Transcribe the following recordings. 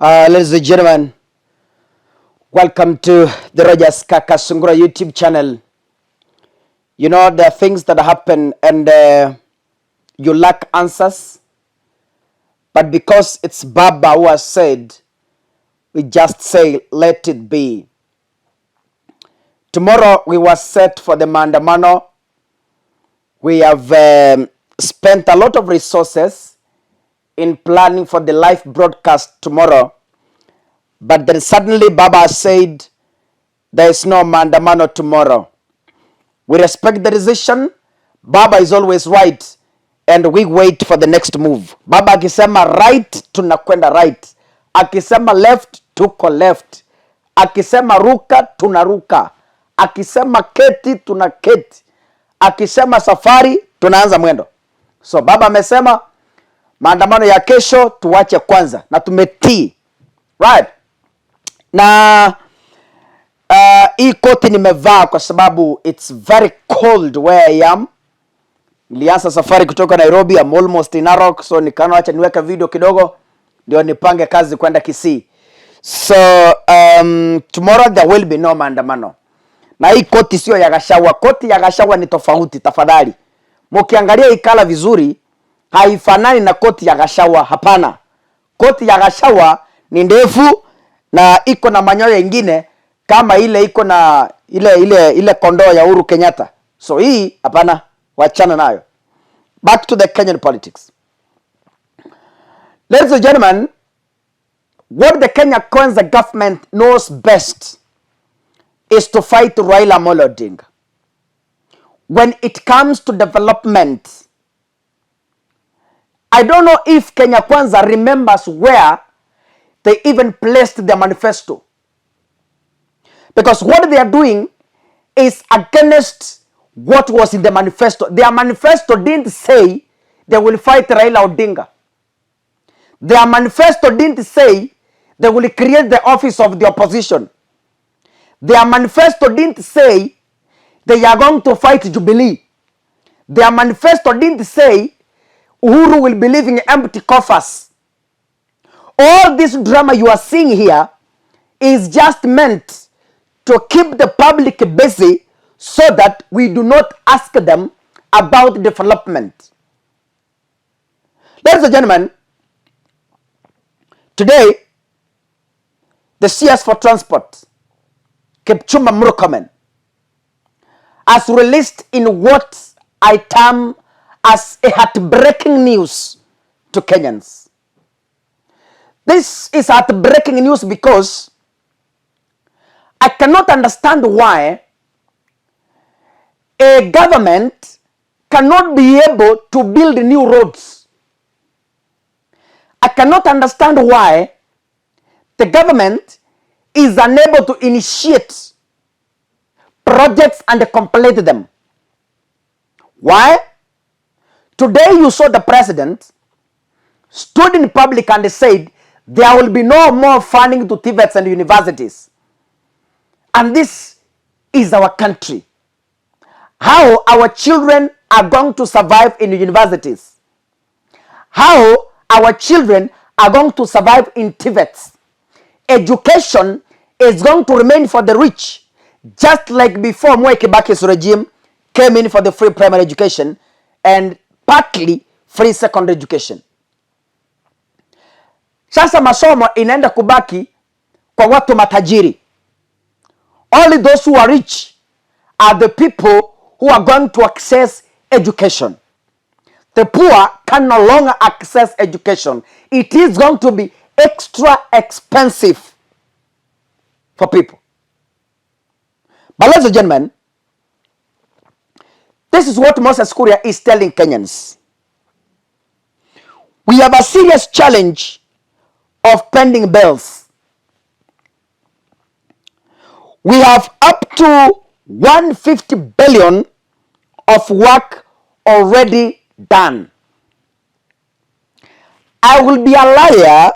Ladies and gentlemen, welcome to the Rogers Kakasungura YouTube channel. You know, there are things that happen and you lack answers, but because it's Baba who has said, we just say, let it be. Tomorrow we were set for the maandamano. We have spent a lot of resources in planning for the live broadcast tomorrow. But then suddenly Baba said there is no maandamano tomorrow. We respect the decision. Baba is always right and we wait for the next move. Baba akisema right, tunakwenda right. Akisema left, tuko left. Akisema ruka, tunaruka. Akisema keti, tunaketi. Akisema safari, tunaanza mwendo. So Baba amesema maandamano ya kesho tuwache kwanza na tumetii. Right? Na hii koti nimevaa kwa sababu it's very cold where I am. Nilianza safari kutoka Nairobi, I'm almost in Narok, so nikaona acha niweke video kidogo ndio nipange kazi kwenda Kisii. So tomorrow there will be no maandamano. Na hii koti sio ya Gashawa. Koti ya Gashawa ni tofauti, tafadhali. Mkiangalia ikala vizuri haifanani na koti ya Gashawa, hapana. Koti ya Gashawa ni ndefu na iko na manyoya ingine kama ile iko na ile kondoo ya Uhuru Kenyatta. So hii hapana, wachana nayo. Back to the Kenyan politics. Ladies and gentlemen, what the Kenya Kwanza government knows best is to fight Raila Amolo Odinga. When it comes to development, I don't know if Kenya Kwanza remembers where they even placed their manifesto. Because what they are doing is against what was in the manifesto. Their manifesto didn't say they will fight Raila Odinga. Their manifesto didn't say they will create the office of the opposition. Their manifesto didn't say they are going to fight Jubilee. Their manifesto didn't say Uhuru will be living empty coffers. All this drama you are seeing here is just meant to keep the public busy so that we do not ask them about development. Ladies and gentlemen, today, the CS for Transport, Kipchumba Murkomen, has released in what I term as a heartbreaking news to Kenyans. This is heartbreaking news because I cannot understand why a government cannot be able to build new roads. I cannot understand why the government is unable to initiate projects and complete them. Why? Today you saw the president stood in public and said there will be no more funding to TVETs and universities. And this is our country. How our children are going to survive in universities. How our children are going to survive in TVETs. Education is going to remain for the rich, just like before Mwai Kibaki's regime came in for the free primary education and partly free secondary education. Sasa masomo inaenda kubaki kwa watu matajiri. Only those who are rich are the people who are going to access education. The poor can no longer access education. It is going to be extra expensive for people. But ladies and gentlemen, this is what Moses Kuria is telling Kenyans. We have a serious challenge of pending bills. We have up to 150 billion of work already done. I will be a liar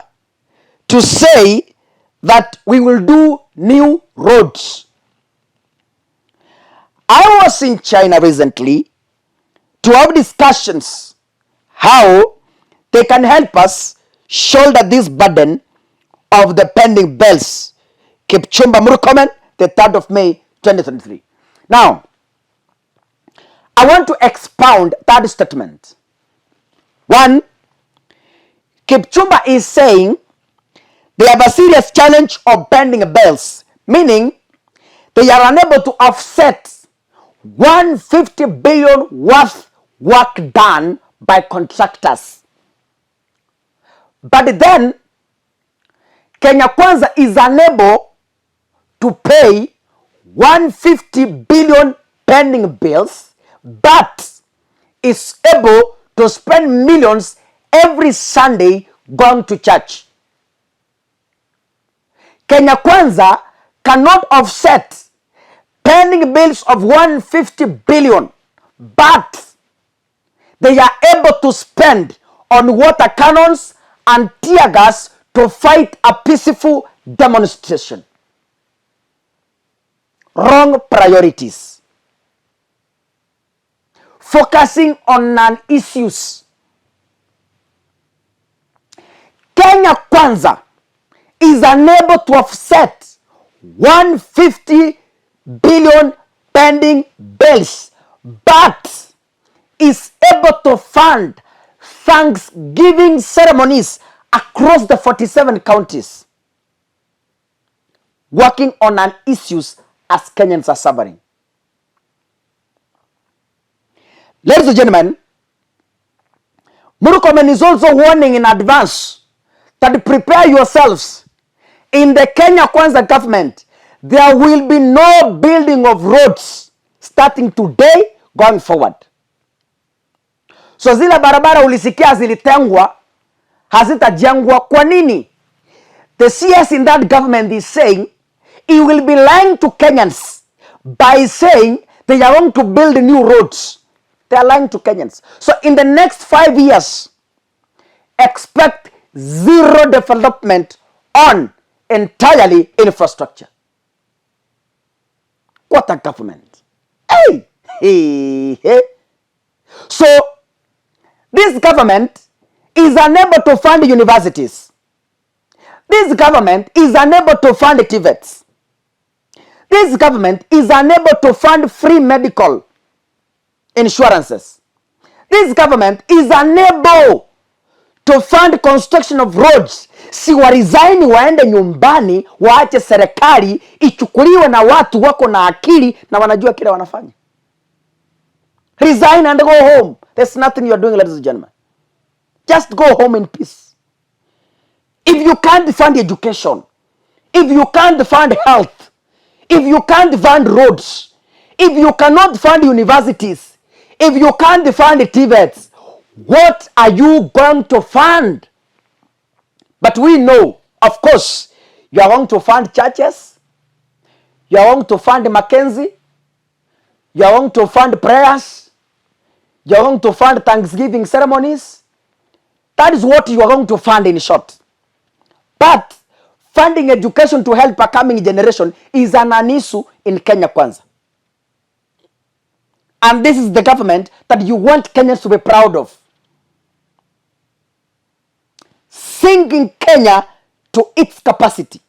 to say that we will do new roads. I was in China recently to have discussions how they can help us shoulder this burden of the pending bills. Kipchumba Murkomen, the 3rd of May 2023. Now, I want to expound that statement. One, Kipchumba is saying they have a serious challenge of pending bills, meaning they are unable to offset 150 billion worth work done by contractors. But then, Kenya Kwanza is unable to pay 150 billion pending bills, but is able to spend millions every Sunday going to church. Kenya Kwanza cannot offset pending bills of 150 billion, but they are able to spend on water cannons and tear gas to fight a peaceful demonstration. Wrong priorities. Focusing on non-issues. Kenya Kwanza is unable to offset 150 billion pending bills, but is able to fund Thanksgiving ceremonies across the 47 counties, working on non-issues as Kenyans are suffering. Ladies and gentlemen, Murkomen is also warning in advance that prepare yourselves. In the Kenya Kwanza government, there will be no building of roads starting today going forward. So zile barabara ulisikia zilitengwa hazitajengwa. Kwa nini? The CS in that government is saying he will be lying to Kenyans by saying they are going to build new roads. They are lying to Kenyans. So in the next 5 years, expect zero development on entirely infrastructure. What a government. Hey, hey, hey. So this government is unable to fund universities. This government is unable to fund TVETs. This government is unable to fund free medical insurances. This government is unable to fund construction of roads. Si warizaini waende nyumbani, waache serikali ichukuliwe na watu wako na akili na wanajua kile wanafanya. Resign and go home. There's nothing you're doing, ladies and gentlemen. Just go home in peace. If you can't fund education, if you can't fund health, if you can't fund roads, if you cannot fund universities, if you can't fund TVETs, what are you going to fund? But we know, of course, you are going to fund churches, you are going to fund Mackenzie, you are going to fund prayers, you are going to fund Thanksgiving ceremonies. That is what you are going to fund in short. But funding education to help a coming generation is an issue in Kenya Kwanza. And this is the government that you want Kenyans to be proud of. Singing Kenya to its capacity.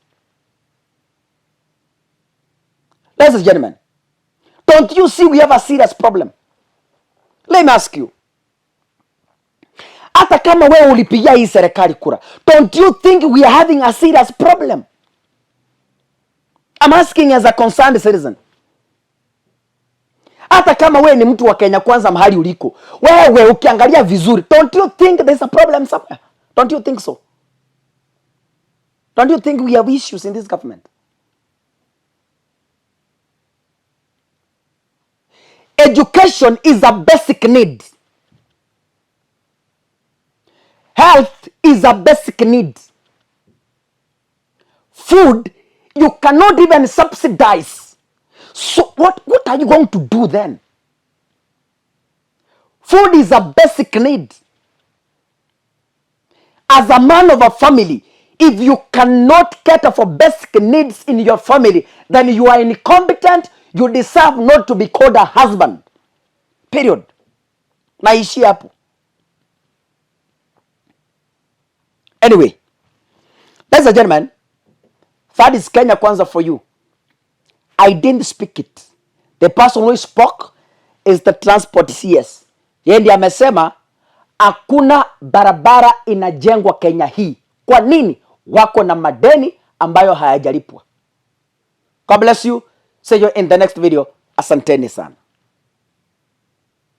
Ladies and gentlemen, don't you see we have a serious problem? Let me ask you. Hata kama wewe ulipigia hii serikali kura, don't you think we are having a serious problem? I'm asking as a concerned citizen. Hata kama wewe ni mtu wa Kenya Kwanza mahali uliko, wewe ukiangalia vizuri, don't you think there's a problem somewhere? Don't you think so? Don't you think we have issues in this government? Education is a basic need. Health is a basic need. Food, you cannot even subsidize. So what are you going to do then? Food is a basic need. As a man of a family, if you cannot cater for basic needs in your family, then you are incompetent. You deserve not to be called a husband. Period. Naishi hapo. Anyway, ladies and gentlemen, That is Kenya Kwanza for you. I didn't speak it. The person who spoke is the transport CS. Yeye ndiye amesema hakuna barabara inajengwa Kenya hii. Kwa nini? Wako na madeni ambayo hayajalipwa. God bless you. See you in the next video. Asanteni sana.